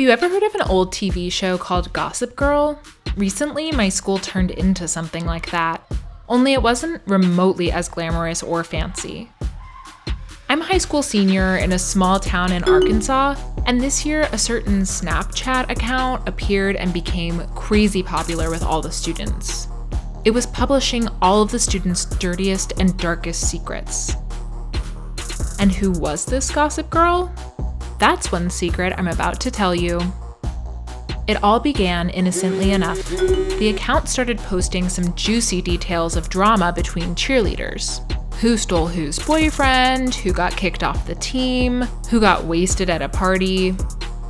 you ever heard of an old TV show called Gossip Girl? Recently, my school turned into something like that, only it wasn't remotely as glamorous or fancy. I'm a high school senior in a small town in Arkansas, and this year a certain Snapchat account appeared and became crazy popular with all the students. It was publishing all of the students' dirtiest and darkest secrets. And who was this Gossip Girl? That's one secret I'm about to tell you. It all began innocently enough. The account started posting some juicy details of drama between cheerleaders. Who stole whose boyfriend, who got kicked off the team, who got wasted at a party.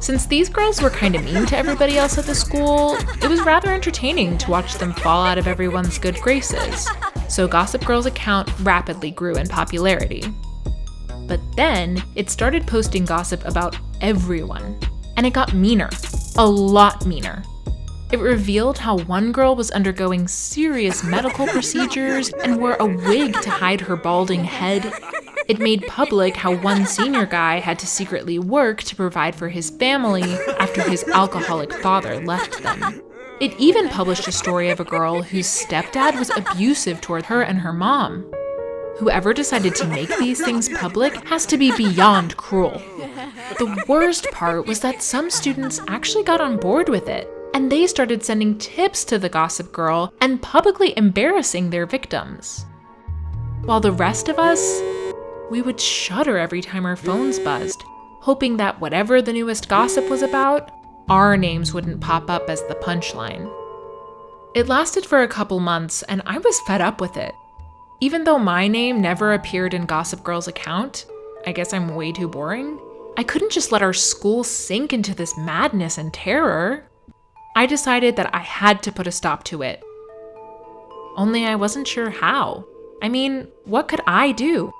Since these girls were kind of mean to everybody else at the school, it was rather entertaining to watch them fall out of everyone's good graces. So Gossip Girl's account rapidly grew in popularity. But then, it started posting gossip about everyone. And it got meaner. A lot meaner. It revealed how one girl was undergoing serious medical procedures and wore a wig to hide her balding head. It made public how one senior guy had to secretly work to provide for his family after his alcoholic father left them. It even published a story of a girl whose stepdad was abusive toward her and her mom. Whoever decided to make these things public has to be beyond cruel. The worst part was that some students actually got on board with it, and they started sending tips to the Gossip Girl and publicly embarrassing their victims. While the rest of us, we would shudder every time our phones buzzed, hoping that whatever the newest gossip was about, our names wouldn't pop up as the punchline. It lasted for a couple months, and I was fed up with it. Even though my name never appeared in Gossip Girl's account, I guess I'm way too boring, I couldn't just let our school sink into this madness and terror. I decided that I had to put a stop to it. Only I wasn't sure how. I mean, what could I do?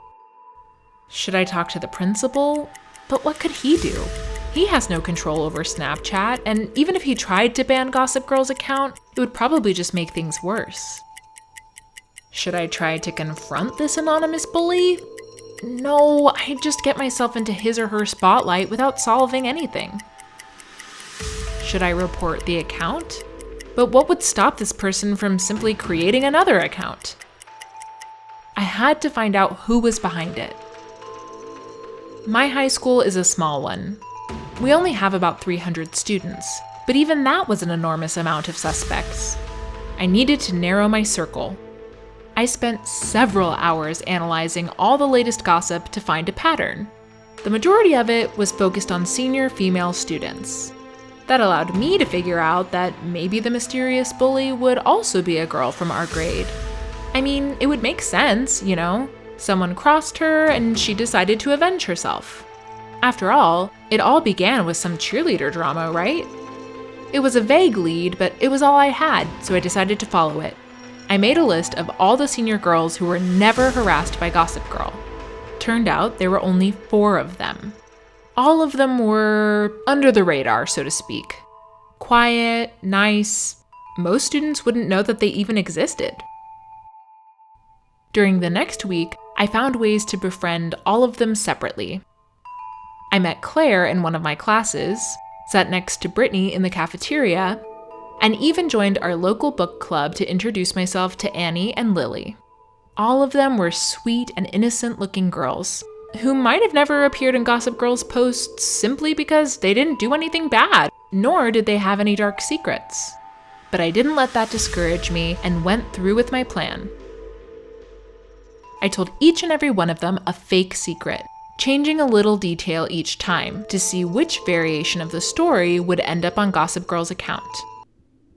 Should I talk to the principal? But what could he do? He has no control over Snapchat, and even if he tried to ban Gossip Girl's account, it would probably just make things worse. Should I try to confront this anonymous bully? No, I'd just get myself into his or her spotlight without solving anything. Should I report the account? But what would stop this person from simply creating another account? I had to find out who was behind it. My high school is a small one. We only have about 300 students, but even that was an enormous amount of suspects. I needed to narrow my circle. I spent several hours analyzing all the latest gossip to find a pattern. The majority of it was focused on senior female students. That allowed me to figure out that maybe the mysterious bully would also be a girl from our grade. I mean, it would make sense, you know? Someone crossed her and she decided to avenge herself. After all, it all began with some cheerleader drama, right? It was a vague lead, but it was all I had, so I decided to follow it. I made a list of all the senior girls who were never harassed by Gossip Girl. Turned out there were only 4 of them. All of them were under the radar, so to speak. Quiet, nice. Most students wouldn't know that they even existed. During the next week, I found ways to befriend all of them separately. I met Claire in one of my classes, sat next to Brittany in the cafeteria, and even joined our local book club to introduce myself to Annie and Lily. All of them were sweet and innocent-looking girls who might have never appeared in Gossip Girl's posts simply because they didn't do anything bad, nor did they have any dark secrets. But I didn't let that discourage me and went through with my plan. I told each and every one of them a fake secret, changing a little detail each time to see which variation of the story would end up on Gossip Girl's account.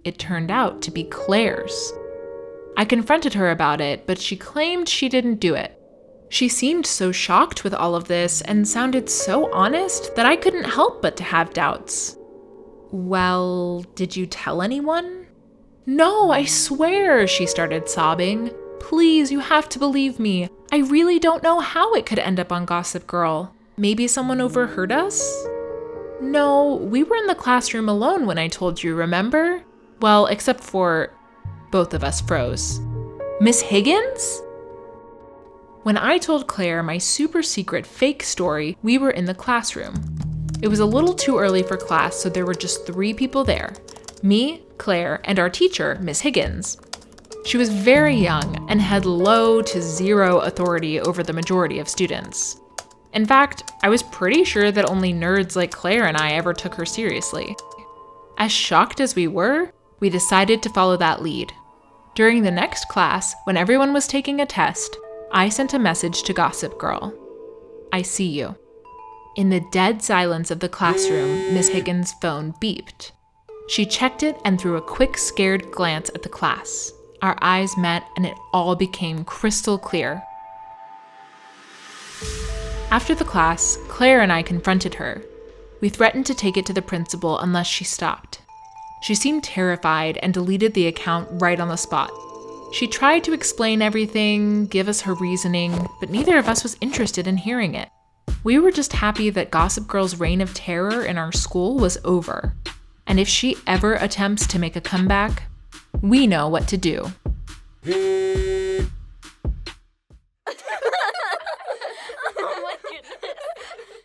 It turned out to be Claire's. I confronted her about it, but she claimed she didn't do it. She seemed so shocked with all of this and sounded so honest that I couldn't help but to have doubts. Well, did you tell anyone? No, I swear, she started sobbing. Please, you have to believe me. I really don't know how it could end up on Gossip Girl. Maybe someone overheard us? No, we were in the classroom alone when I told you, remember? Well, except for both of us froze. Miss Higgins? When I told Claire my super secret fake story, we were in the classroom. It was a little too early for class, so there were just 3 people there: me, Claire, and our teacher, Miss Higgins. She was very young and had low to zero authority over the majority of students. In fact, I was pretty sure that only nerds like Claire and I ever took her seriously. As shocked as we were, we decided to follow that lead. During the next class, when everyone was taking a test, I sent a message to Gossip Girl. "I see you." In the dead silence of the classroom, Miss Higgins' phone beeped. She checked it and threw a quick, scared glance at the class. Our eyes met and it all became crystal clear. After the class, Claire and I confronted her. We threatened to take it to the principal unless she stopped. She seemed terrified and deleted the account right on the spot. She tried to explain everything, give us her reasoning, but neither of us was interested in hearing it. We were just happy that Gossip Girl's reign of terror in our school was over. And if she ever attempts to make a comeback, we know what to do.